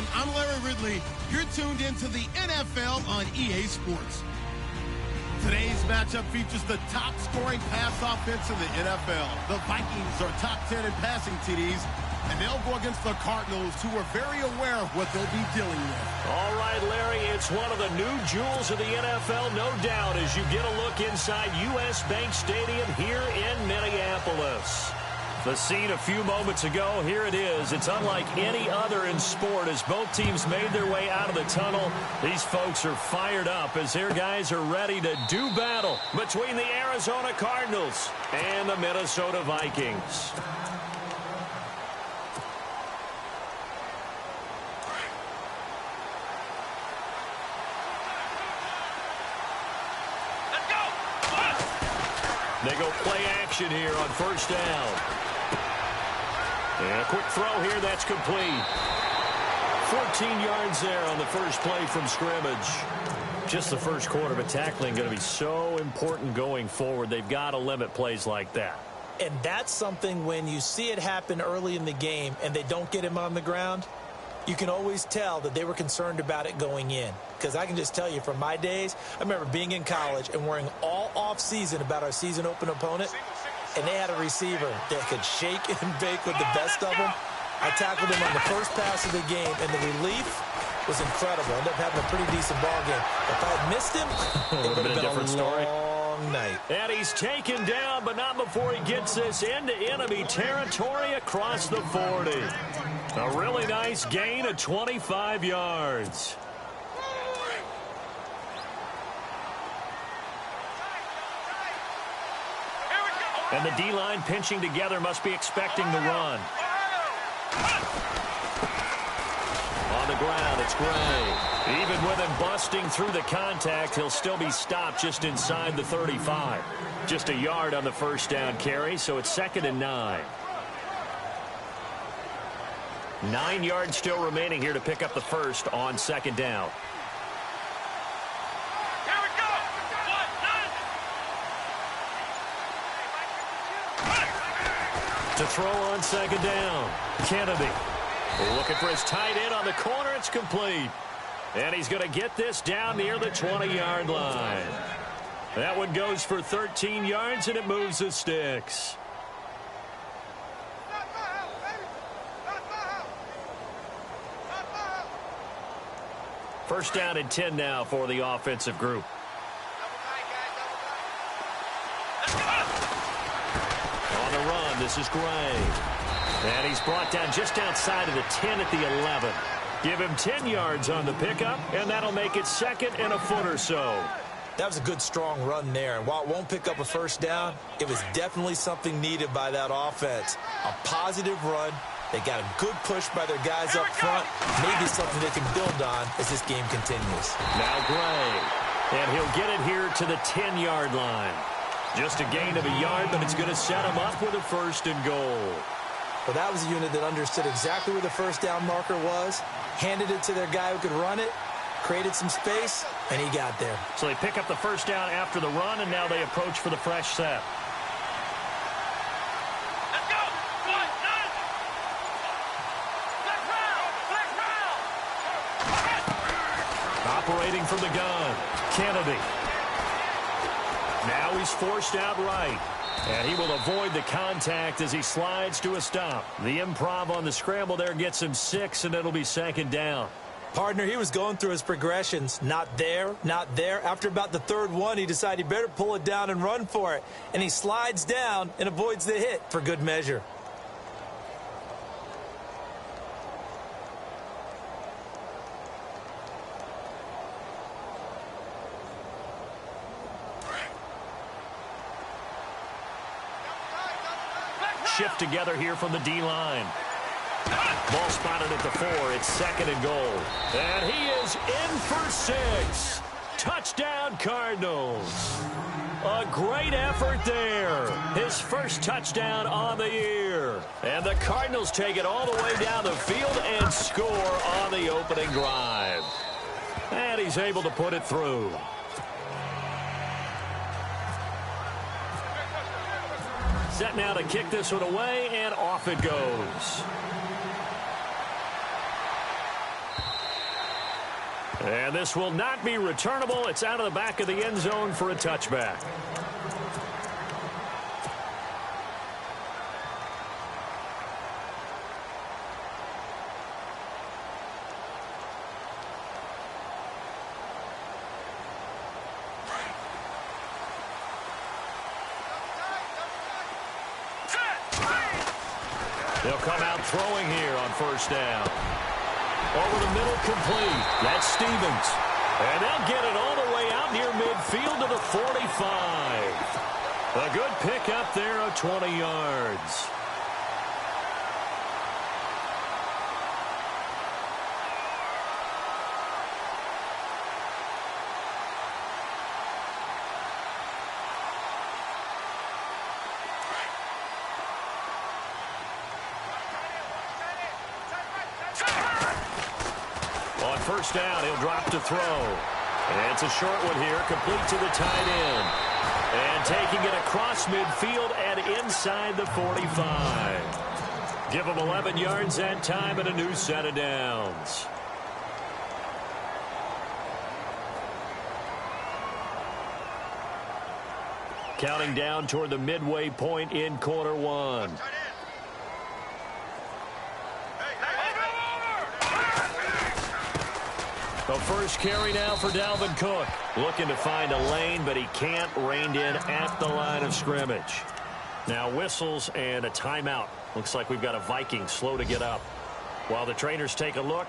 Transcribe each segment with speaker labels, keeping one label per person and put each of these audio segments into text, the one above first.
Speaker 1: everyone. I'm Larry Ridley. You're tuned into the NFL on EA Sports. Today's matchup features the top-scoring pass offense in the NFL. The Vikings are top 10 in passing TDs, and they'll go against the Cardinals, who are very aware of what they'll be dealing with.
Speaker 2: All right, Larry, it's one of the new jewels of the NFL, no doubt, as you get a look inside U.S. Bank Stadium here in Minneapolis. The scene a few moments ago, here it is. It's unlike any other in sport as both teams made their way out of the tunnel. These folks are fired up as their guys are ready to do battle between the Arizona Cardinals and the Minnesota Vikings. They go play action here on first down. And a quick throw here, that's complete. 14 yards there on the first play from scrimmage. Just the first quarter, but tackling going to be so important going forward. They've got to limit plays like that.
Speaker 3: And that's something when you see it happen early in the game and they don't get him on the ground, you can always tell that they were concerned about it going in. Because I can just tell you from my days, I remember being in college and worrying all off-season about our season open opponent. And they had a receiver that could shake and bake with the best of them. I tackled him on the first pass of the game, and the relief was incredible. I ended up having a pretty decent ball game. If I had missed him, it would have been a long night.
Speaker 2: And he's taken down, but not before he gets this into enemy territory across the 40. A really nice gain of 25 yards. And the D-line pinching together must be expecting the run. On the ground, it's Gray. Even with him busting through the contact, he'll still be stopped just inside the 35. Just a yard on the first down carry, so it's 2nd and 9. 9 yards still remaining here to pick up the first on 2nd down. To throw on 2nd down. Kennedy looking for his tight end on the corner. It's complete. And he's going to get this down near the 20-yard line. That one goes for 13 yards, and it moves the sticks. First down and 10 now for the offensive group. This is Gray. And he's brought down just outside of the 10 at the 11. Give him 10 yards on the pickup, and that'll make it 2nd and a foot or so.
Speaker 3: That was a good, strong run there. And while it won't pick up a first down, it was definitely something needed by that offense. A positive run. They got a good push by their guys up front. Maybe something they can build on as this game continues.
Speaker 2: Now Gray. And he'll get it here to the 10-yard line. Just a gain of a yard, but it's going to set him up with a 1st and goal.
Speaker 3: Well, that was a unit that understood exactly where the first down marker was, handed it to their guy who could run it, created some space, and he got there.
Speaker 2: So they pick up the first down after the run, and now they approach for the fresh set.
Speaker 4: Let's go!
Speaker 2: Operating from the gun, Kennedy. Now he's forced out right. And he will avoid the contact as he slides to a stop. The improv on the scramble there gets him 6, and it'll be 2nd down.
Speaker 3: Partner, he was going through his progressions. Not there, not there. After about the 3rd one, he decided he better pull it down and run for it. And he slides down and avoids the hit for good measure.
Speaker 2: Shift together here from the D-line. Ball spotted at the 4. It's 2nd and goal. And he is in for 6. Touchdown, Cardinals. A great effort there. His first touchdown on the year. And the Cardinals take it all the way down the field and score on the opening drive. And he's able to put it through. Set now to kick this one away, and off it goes. And this will not be returnable. It's out of the back of the end zone for a touchback. They'll come out throwing here on first down. Over the middle, complete. That's Stevens. And they'll get it all the way out near midfield to the 45. A good pickup there of 20 yards. On first down, he'll drop to throw. And it's a short one here, complete to the tight end. And taking it across midfield and inside the 45. Give him 11 yards that time and a new set of downs. Counting down toward the midway point in quarter one. The first carry now for Dalvin Cook. Looking to find a lane, but he can't. Reined in at the line of scrimmage. Now whistles and a timeout. Looks like we've got a Viking slow to get up. While the trainers take a look,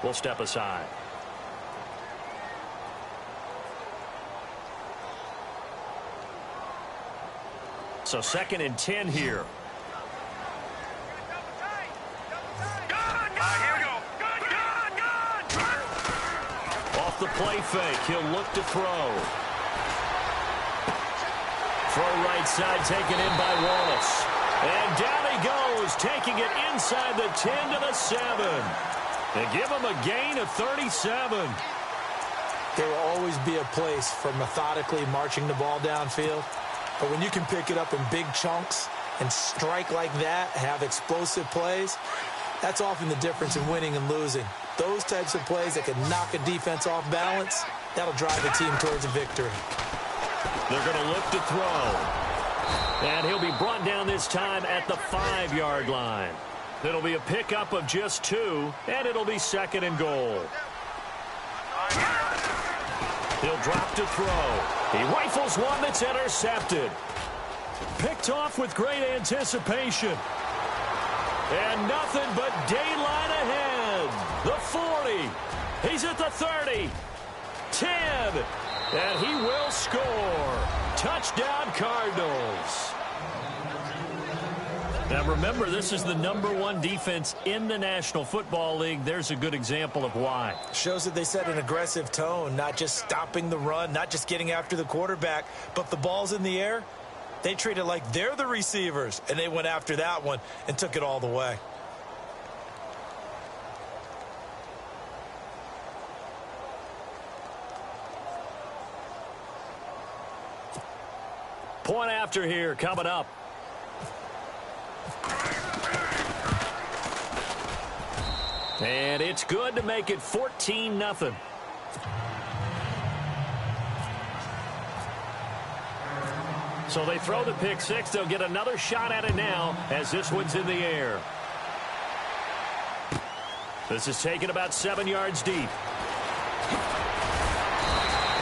Speaker 2: we'll step aside. So 2nd and 10 here. The play fake. He'll look to throw. Throw right side taken in by Wallace. And down he goes, taking it inside the 10 to the 7. And give him a gain of 37.
Speaker 3: There will always be a place for methodically marching the ball downfield. But when you can pick it up in big chunks and strike like that, have explosive plays, that's often the difference in winning and losing. Those types of plays that can knock a defense off balance, that'll drive a team towards a victory.
Speaker 2: They're going to look to throw. And he'll be brought down this time at the 5-yard line. It'll be a pickup of just 2, and it'll be 2nd and goal. He'll drop to throw. He rifles one that's intercepted. Picked off with great anticipation. And nothing but daylight ahead. The 40. He's at the 30. 10. And he will score. Touchdown, Cardinals. Now remember, this is the #1 defense in the National Football League. There's a good example of why.
Speaker 3: Shows that they set an aggressive tone, not just stopping the run, not just getting after the quarterback, but the ball's in the air. They treat it like they're the receivers, and they went after that one and took it all the way.
Speaker 2: Point after here coming up. And it's good to make it 14-0. So they throw the pick six. They'll get another shot at it now as this one's in the air. This is taken about 7 yards deep.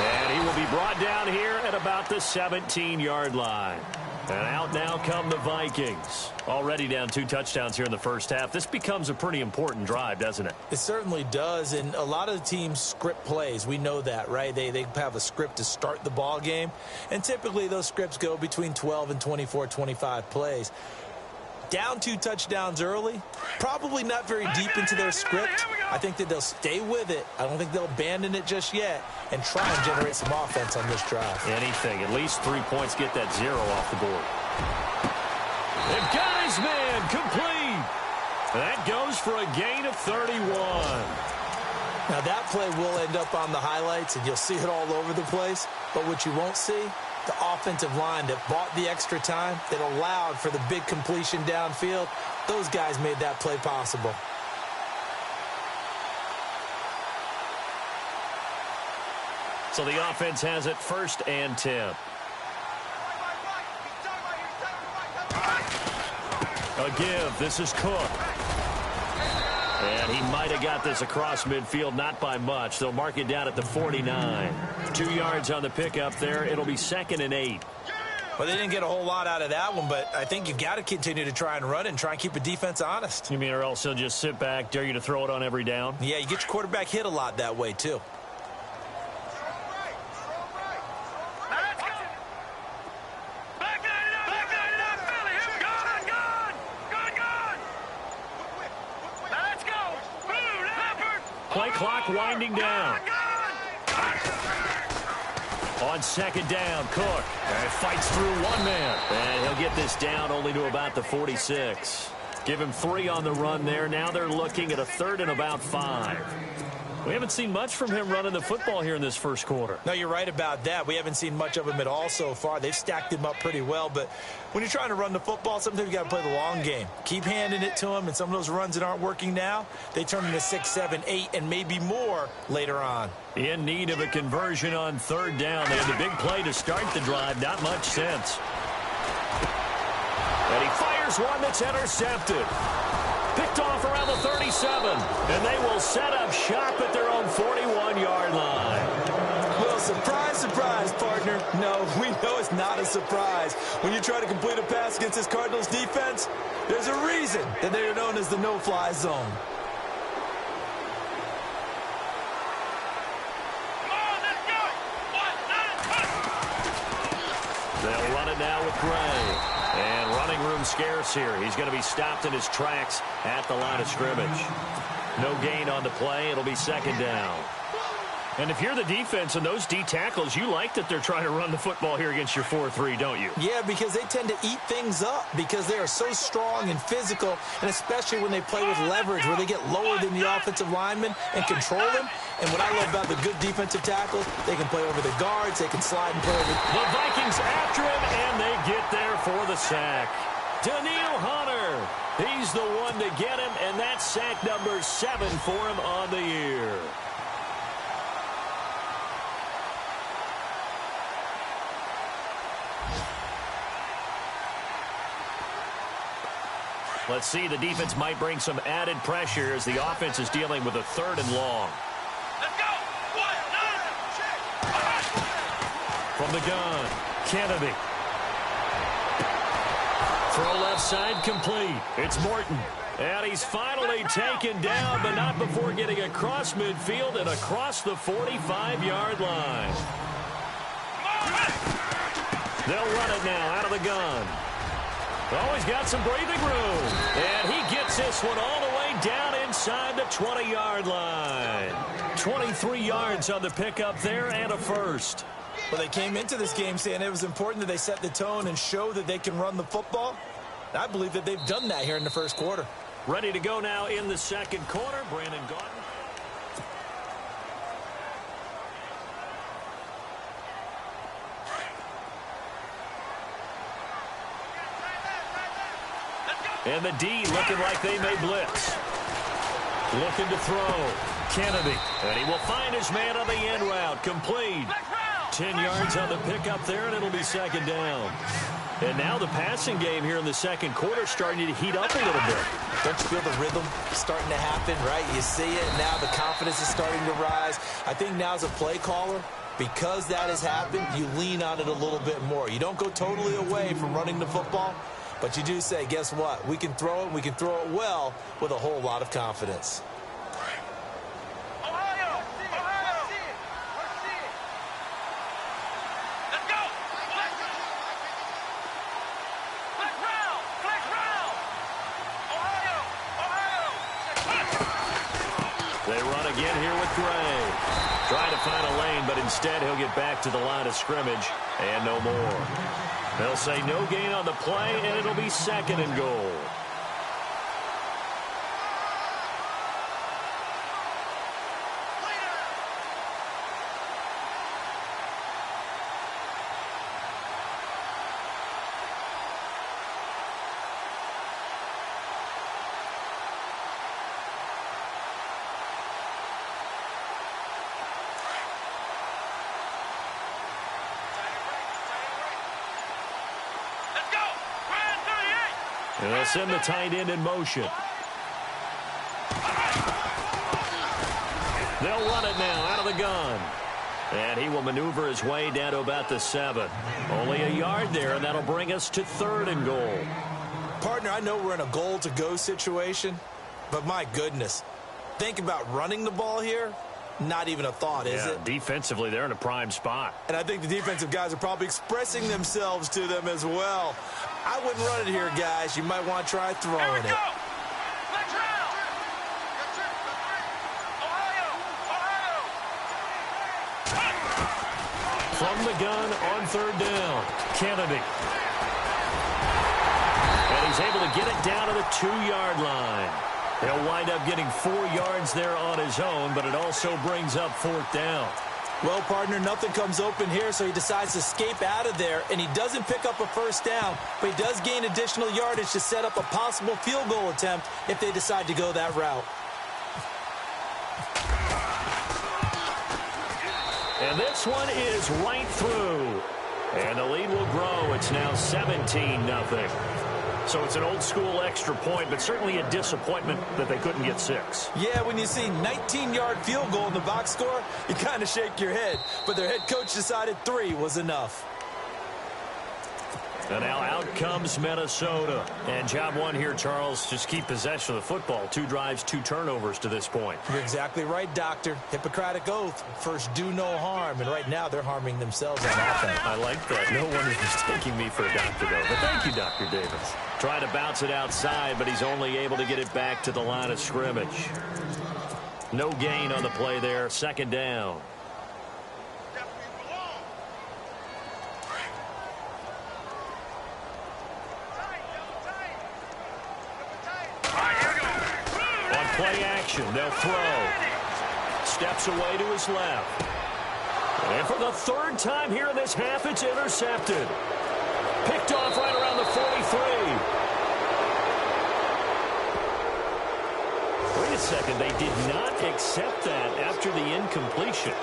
Speaker 2: And he will be brought down here at about the 17-yard line. And out now come the Vikings. Already down 2 touchdowns here in the first half. This becomes a pretty important drive, doesn't it?
Speaker 3: It certainly does, and a lot of the teams script plays. We know that, right? They have a script to start the ball game, and typically those scripts go between 12 and 24, 25 plays. Down 2 touchdowns early, probably not very deep into their script. I think that they'll stay with it. I don't think they'll abandon it just yet and try and generate some offense on this drive.
Speaker 2: Anything. At least 3 points, get that 0 off the board. They've got his man complete. That goes for a gain of 31.
Speaker 3: Now that play will end up on the highlights, and you'll see it all over the place. But what you won't see, the offensive line that bought the extra time, that allowed for the big completion downfield, those guys made that play possible.
Speaker 2: So the offense has it 1st and 10. A give. This is Cook. And he might have got this across midfield, not by much. They'll mark it down at the 49. 2 yards on the pickup there. It'll be 2nd and 8.
Speaker 3: Well, they didn't get a whole lot out of that one, but I think you've got to continue to try and run it and try and keep the defense honest.
Speaker 2: You mean or else he'll just sit back, dare you to throw it on every down?
Speaker 3: Yeah, you get your quarterback hit a lot that way, too.
Speaker 2: Play clock winding down. On 2nd down, Cook fights through one man. And he'll get this down only to about the 46. Give him 3 on the run there. Now they're looking at a 3rd and about 5. We haven't seen much from him running the football here in this first quarter.
Speaker 3: No, you're right about that. We haven't seen much of him at all so far. They've stacked him up pretty well, but when you're trying to run the football, sometimes you got to play the long game. Keep handing it to him, and some of those runs that aren't working now, they turn into 6, 7, 8, and maybe more later on.
Speaker 2: In need of a conversion on 3rd down. They had the big play to start the drive. Not much sense. And he fires one that's intercepted. Picked off around the 37, and they will set up shop at their own 41-yard line.
Speaker 3: Well, surprise, surprise, partner. No, we know it's not a surprise. When you try to complete a pass against this Cardinals defense, there's a reason that they are known as the no-fly zone.
Speaker 2: They'll run it now with Gray. And running room scarce here. He's going to be stopped in his tracks at the line of scrimmage. No gain on the play. It'll be 2nd down. And if you're the defense and those D tackles, you like that they're trying to run the football here against your 4-3, don't you?
Speaker 3: Yeah, because they tend to eat things up because they are so strong and physical, and especially when they play with leverage where they get lower than the offensive linemen and control them. And what I love about the good defensive tackles, they can play over the guards, they can slide and play over.
Speaker 2: The Vikings after him, and they get there for the sack. Danielle Hunter, he's the one to get him, and that's sack number 7 for him on the year. Let's see, the defense might bring some added pressure as the offense is dealing with a 3rd and long.
Speaker 4: Let's go! 1, 9,
Speaker 2: From the gun, Kennedy. Throw left side complete. It's Morton. And he's finally taken down, but not before getting across midfield and across the 45-yard line. They'll run it now out of the gun. Oh, he's got some breathing room. And he gets this one all the way down inside the 20-yard line. 23 yards on the pickup there and a 1st.
Speaker 3: Well, they came into this game saying it was important that they set the tone and show that they can run the football. I believe that they've done that here in the first quarter.
Speaker 2: Ready to go now in the second quarter. Brandon Gaudin. And the D looking like they may blitz. Looking to throw. Kennedy. And he will find his man on the end route. Complete. 10 yards on the pickup there, and it'll be 2nd down. And now the passing game here in the second quarter starting to heat up a little bit.
Speaker 3: Don't you feel the rhythm starting to happen, right? You see it, now the confidence is starting to rise. I think now as a play caller, because that has happened, you lean on it a little bit more. You don't go totally away from running the football, but you do say, guess what? We can throw it, we can throw it well with a whole lot of confidence.
Speaker 2: They run again here with Gray. Trying to find a lane, but instead he'll get back to the line of scrimmage and no more. They'll say no gain on the play, and it'll be 2nd and goal. And they'll send the tight end in motion. They'll run it now out of the gun. And he will maneuver his way down to about the 7. Only a yard there, and that'll bring us to 3rd and goal.
Speaker 3: Partner, I know we're in a goal-to-go situation, but my goodness, think about running the ball here. Not even a thought, is it?
Speaker 2: Defensively, they're in a prime spot.
Speaker 3: And I think the defensive guys are probably expressing themselves to them as well. I wouldn't run it here, guys. You might want to try throwing it.
Speaker 2: From the gun on 3rd down, Kennedy. And he's able to get it down to the 2-yard line. He'll wind up getting 4 yards there on his own, but it also brings up 4th down.
Speaker 3: Well, partner, nothing comes open here, so he decides to escape out of there, and he doesn't pick up a 1st down, but he does gain additional yardage to set up a possible field goal attempt if they decide to go that route.
Speaker 2: And this one is right through. And the lead will grow. It's now 17-0. So it's an old-school extra point, but certainly a disappointment that they couldn't get 6.
Speaker 3: Yeah, when you see 19-yard field goal in the box score, you kind of shake your head. But their head coach decided 3 was enough.
Speaker 2: And now out comes Minnesota. And job one here, Charles, just keep possession of the football. 2 drives, 2 turnovers to this point.
Speaker 3: You're exactly right, Doctor. Hippocratic oath. First, do no harm. And right now, they're harming themselves on offense.
Speaker 2: I like that. No one is mistaking me for a doctor, though. But thank you, Dr. Davis. Trying to bounce it outside, but he's only able to get it back to the line of scrimmage. No gain on the play there. 2nd down. Play action. They'll throw. Steps away to his left. And for the 3rd time here in this half, it's intercepted. Picked off right around the 43. Wait a second. They did not accept that after the incompletion.